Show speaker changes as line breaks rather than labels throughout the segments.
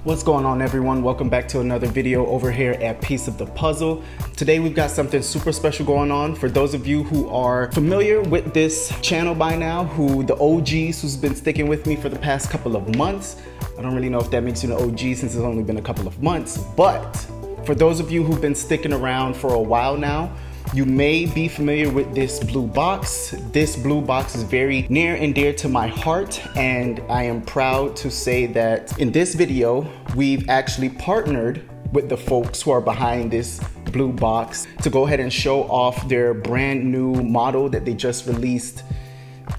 What's going on, everyone? Welcome back to another video over here at Piece of the Puzzle. Today we've got something super special going on. For those of you who are familiar with this channel by now, the OGs who's been sticking with me for the past couple of months. I don't really know if that makes you an OG since it's only been a couple of months, but for those of you who've been sticking around for a while now, you may be familiar with this blue box. This blue box is very near and dear to my heart, and I am proud to say that in this video, we've actually partnered with the folks who are behind this blue box to go ahead and show off their brand new model that they just released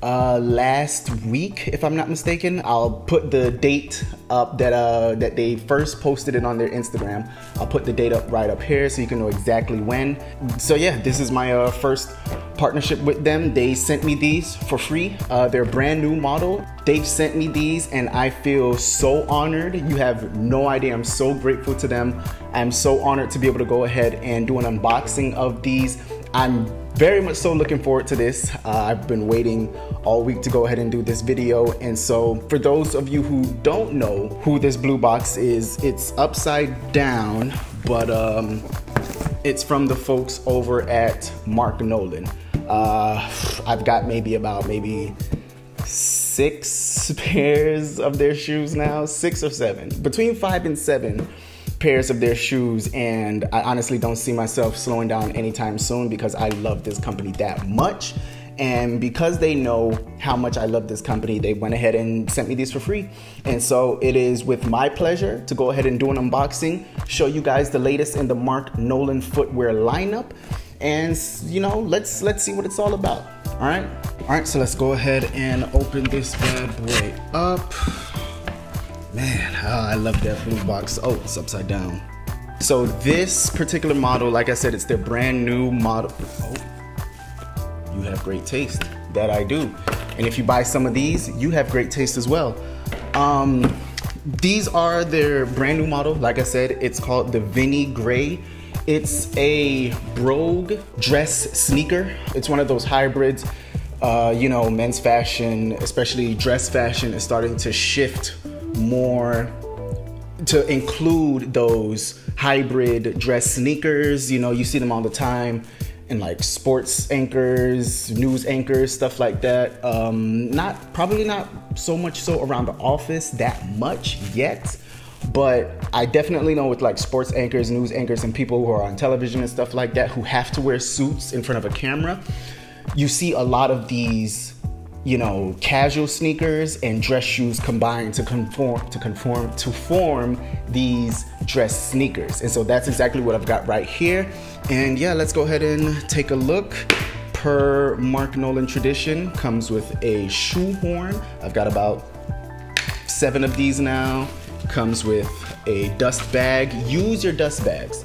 last week, if I'm not mistaken. I'll put the date up that they first posted it on their Instagram. I'll put the date up right up here so you can know exactly when. So yeah, this is my first partnership with them. They sent me these for free. They're brand new model. They've sent me these and I feel so honored. You have no idea. I'm so grateful to them. I'm so honored to be able to go ahead and do an unboxing of these. I'm very much so looking forward to this. I've been waiting all week to go ahead and do this video. And so for those of you who don't know who this blue box is, it's upside down, but it's from the folks over at Marc Nolan. I've got maybe 6 pairs of their shoes now, 6 or 7, between 5 and 7 pairs of their shoes, and I honestly don't see myself slowing down anytime soon because I love this company that much. And because they know how much I love this company, they went ahead and sent me these for free. And so it is with my pleasure to go ahead and do an unboxing, show you guys the latest in the Marc Nolan footwear lineup, and you know, let's see what it's all about. All right, so let's go ahead and open this bad boy up. Man, I love that blue box. Oh, it's upside down. So this particular model, like I said, it's their brand new model. Oh, you have great taste. That I do. And if you buy some of these, you have great taste as well. These are their brand new model. Like I said, it's called the Vinnie Gray. It's a Brogue Dress Sneaker. It's one of those hybrids. You know, men's fashion, especially dress fashion, is starting to shift more to include those hybrid dress sneakers. You know, you see them all the time in like sports anchors, news anchors, stuff like that. Probably not so much so around the office that much yet, but I definitely know with like sports anchors, news anchors, and people who are on television and stuff like that who have to wear suits in front of a camera, you see a lot of these, you know, casual sneakers and dress shoes combined to form these dress sneakers. And so that's exactly what I've got right here. And yeah, let's go ahead and take a look. Per Marc Nolan tradition, comes with a shoe horn. I've got about 7 of these now. Comes with a dust bag. Use your dust bags.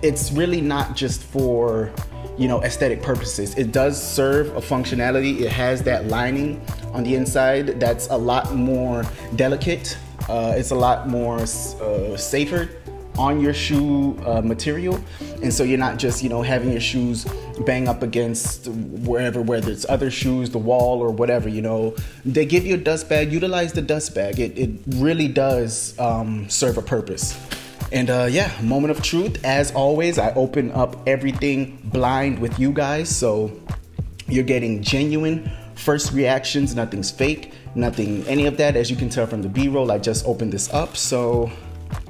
It's really not just for, you know, aesthetic purposes. It does serve a functionality. It has that lining on the inside that's a lot more delicate. It's a lot more safer on your shoe material. And so you're not just, you know, having your shoes bang up against wherever, whether it's other shoes, the wall or whatever, you know. They give you a dust bag. Utilize the dust bag. It really does serve a purpose. And yeah, moment of truth. As always, I open up everything blind with you guys. So you're getting genuine first reactions. Nothing's fake, nothing, any of that. As you can tell from the B-roll, I just opened this up. So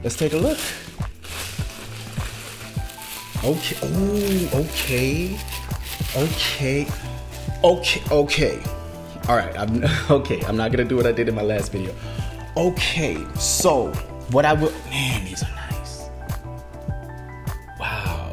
let's take a look. Okay. Oh, okay. All right. I'm not gonna do what I did in my last video. Okay. So what I will, man, these are nice. Wow.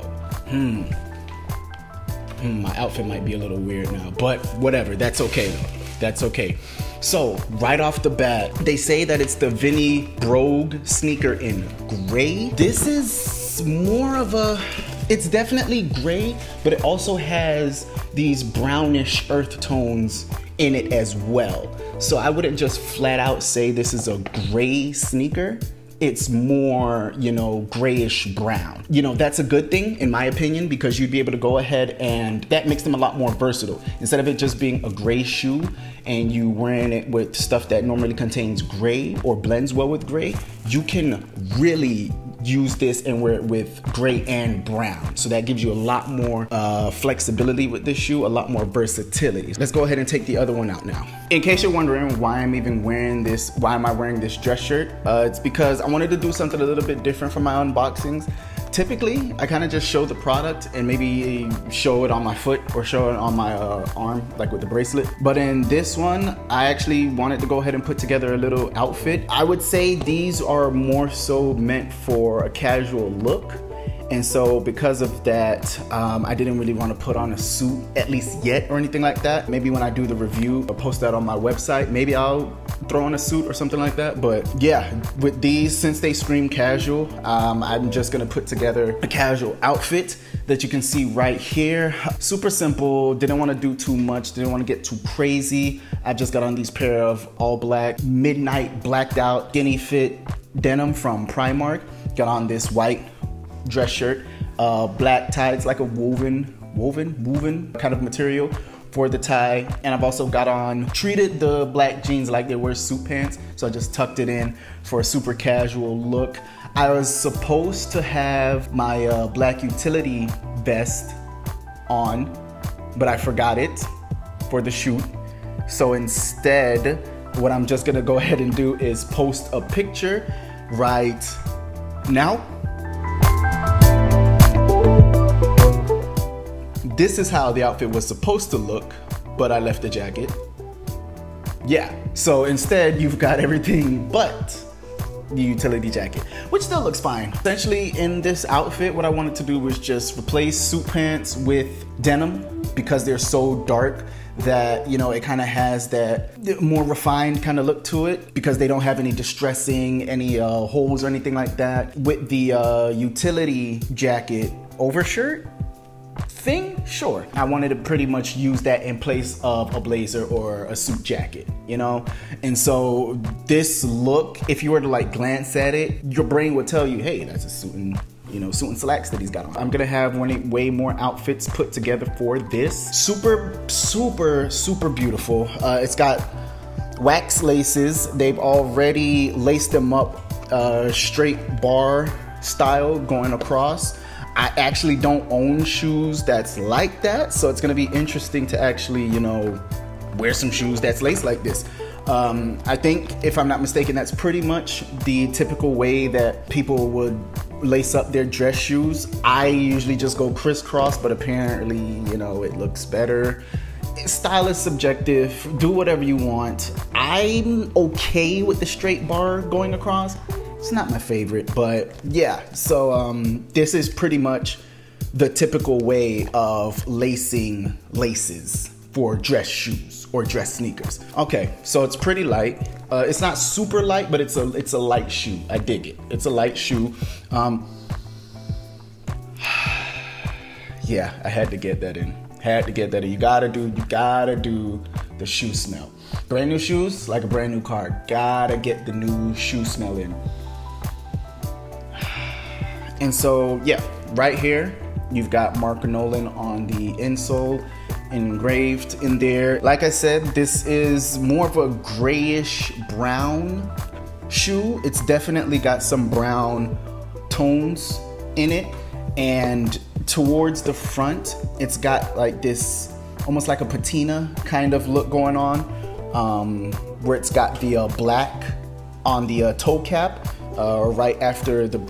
My outfit might be a little weird now, but whatever. That's okay though. That's okay. So right off the bat, they say that it's the Vinnie Brogue sneaker in gray. This is more of a, it's definitely gray, but it also has these brownish earth tones in it as well. So I wouldn't just flat out say this is a gray sneaker. It's more, you know, grayish brown. You know, that's a good thing in my opinion, because you'd be able to go ahead and that makes them a lot more versatile. Instead of it just being a gray shoe and you wearing it with stuff that normally contains gray or blends well with gray, you can really use this and wear it with gray and brown. So that gives you a lot more flexibility with this shoe, a lot more versatility. Let's go ahead and take the other one out now. In case you're wondering why I'm even wearing this, why am I wearing this dress shirt? It's because I wanted to do something a little bit different for my unboxings. Typically, I kind of just show the product and maybe show it on my foot or show it on my arm, like with the bracelet. But in this one, I actually wanted to go ahead and put together a little outfit. I would say these are more so meant for a casual look. And so because of that, I didn't really want to put on a suit, at least yet, or anything like that. Maybe when I do the review, I'll post that on my website. Maybe I'll throw on a suit or something like that. But yeah, with these, since they scream casual, I'm just gonna put together a casual outfit that you can see right here. Super simple, didn't want to do too much, didn't want to get too crazy. I just got on these pair of all black, midnight blacked out skinny fit denim from Primark. Got on this white dress shirt, black tie. It's like a woven kind of material for the tie. And I've also treated the black jeans like they were suit pants. So I just tucked it in for a super casual look. I was supposed to have my black utility vest on, but I forgot it for the shoot. So instead, what I'm just gonna go ahead and do is post a picture right now. This is how the outfit was supposed to look, but I left the jacket. Yeah, so instead you've got everything but the utility jacket, which still looks fine. Essentially in this outfit, what I wanted to do was just replace suit pants with denim because they're so dark that, you know, it kind of has that more refined kind of look to it because they don't have any distressing, any holes or anything like that. With the utility jacket overshirt thing, sure. I wanted to pretty much use that in place of a blazer or a suit jacket, you know? And so this look, if you were to like glance at it, your brain would tell you, hey, that's a suit and, you know, suit and slacks that he's got on. I'm gonna have way more outfits put together for this. Super, super, super beautiful. It's got wax laces. They've already laced them up straight bar style going across. I actually don't own shoes that's like that, so it's gonna be interesting to actually, you know, wear some shoes that's laced like this. I think, if I'm not mistaken, that's pretty much the typical way that people would lace up their dress shoes. I usually just go crisscross, but apparently, you know, it looks better. Style is subjective, do whatever you want. I'm okay with the straight bar going across. It's not my favorite, but yeah. So this is pretty much the typical way of lacing laces for dress shoes or dress sneakers. Okay, so it's pretty light. It's not super light, but it's a light shoe. I dig it. It's a light shoe. Yeah, I had to get that in. Had to get that in. You gotta do the shoe smell. Brand new shoes, like a brand new car. Gotta get the new shoe smell in. And so, yeah, right here, you've got Marc Nolan on the insole engraved in there. Like I said, this is more of a grayish brown shoe. It's definitely got some brown tones in it. And towards the front, it's got like this, almost like a patina kind of look going on, where it's got the black on the toe cap, right after the.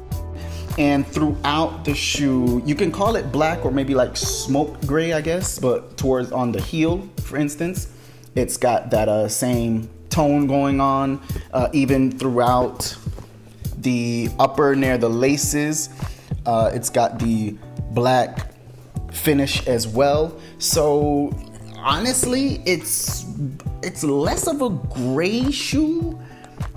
And throughout the shoe, you can call it black or maybe like smoke gray, I guess, but towards on the heel, for instance, it's got that same tone going on, even throughout the upper near the laces. It's got the black finish as well. So honestly, it's it's less of a gray shoe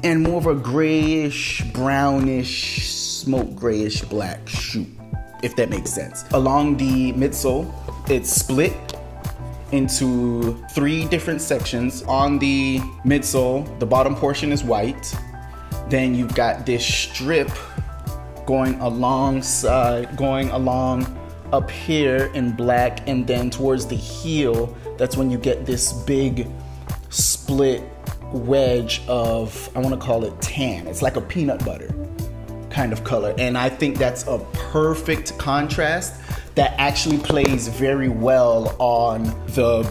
and more of a grayish, brownish, smoke grayish black shoe, if that makes sense. Along the midsole, it's split into 3 different sections. On the midsole, the bottom portion is white. Then you've got this strip going along up here in black, and then towards the heel, that's when you get this big split wedge of, I want to call it tan. It's like a peanut butter kind of color, and I think that's a perfect contrast that actually plays very well on the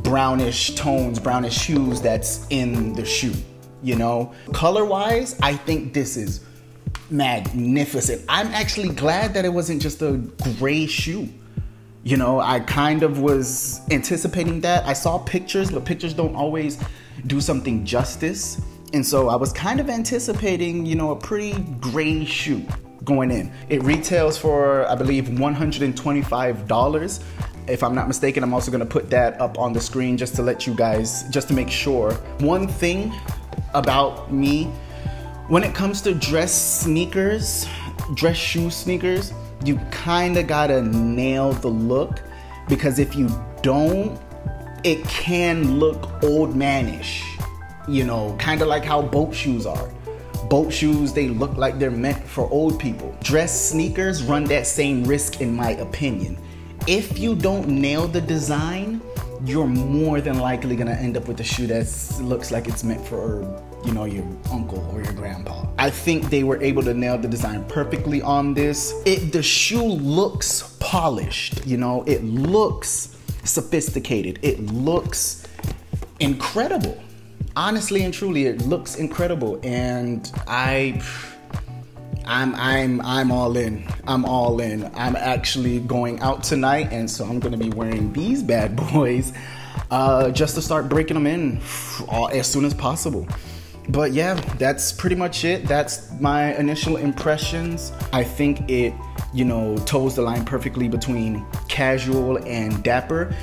brownish tones, brownish hues that's in the shoe. You know, color wise, I think this is magnificent. I'm actually glad that it wasn't just a gray shoe. You know, I kind of was anticipating that. I saw pictures, but pictures don't always do something justice. And so I was kind of anticipating, you know, a pretty gray shoe going in. It retails for, I believe, $125. If I'm not mistaken, I'm also gonna put that up on the screen just to let you guys, just to make sure. One thing about me, when it comes to dress sneakers, dress shoe sneakers, you kinda gotta nail the look, because if you don't, it can look old manish, you know, kinda like how boat shoes are. Boat shoes, they look like they're meant for old people. Dress sneakers run that same risk, in my opinion. If you don't nail the design, you're more than likely gonna end up with a shoe that looks like it's meant for, you know, your uncle or your grandpa. I think they were able to nail the design perfectly on this. The shoe looks polished, you know, it looks sophisticated. It looks incredible. Honestly and truly, it looks incredible, and I'm all in. I'm all in. I'm actually going out tonight, and so I'm gonna be wearing these bad boys just to start breaking them in as soon as possible. But yeah, that's pretty much it. That's my initial impressions. I think it, you know, toes the line perfectly between casual and dapper,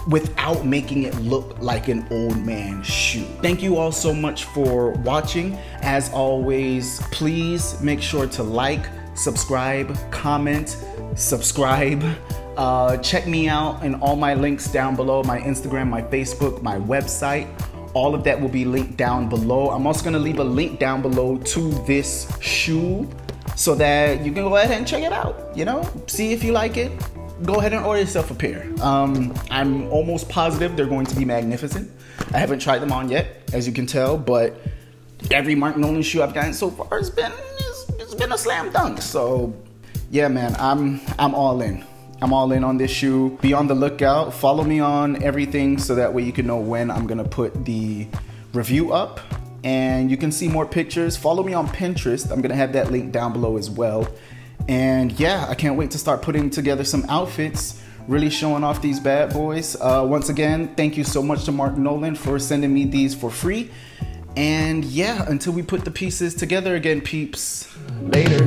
without making it look like an old man shoe. Thank you all so much for watching. As always, please make sure to like, subscribe, comment, subscribe. Check me out in all my links down below, my Instagram, my Facebook, my website. All of that will be linked down below. I'm also gonna leave a link down below to this shoe so that you can go ahead and check it out, you know, see if you like it. Go ahead and order yourself a pair. I'm almost positive they're going to be magnificent. I haven't tried them on yet, as you can tell, but every Marc Nolan shoe I've gotten so far it's been a slam dunk. So yeah, man, I'm all in. I'm all in on this shoe. Be on the lookout. Follow me on everything so that way you can know when I'm gonna put the review up, and you can see more pictures. Follow me on Pinterest. I'm gonna have that link down below as well. And yeah, I can't wait to start putting together some outfits, really showing off these bad boys. Once again, thank you so much to Marc Nolan for sending me these for free. And yeah, until we put the pieces together again, peeps, later.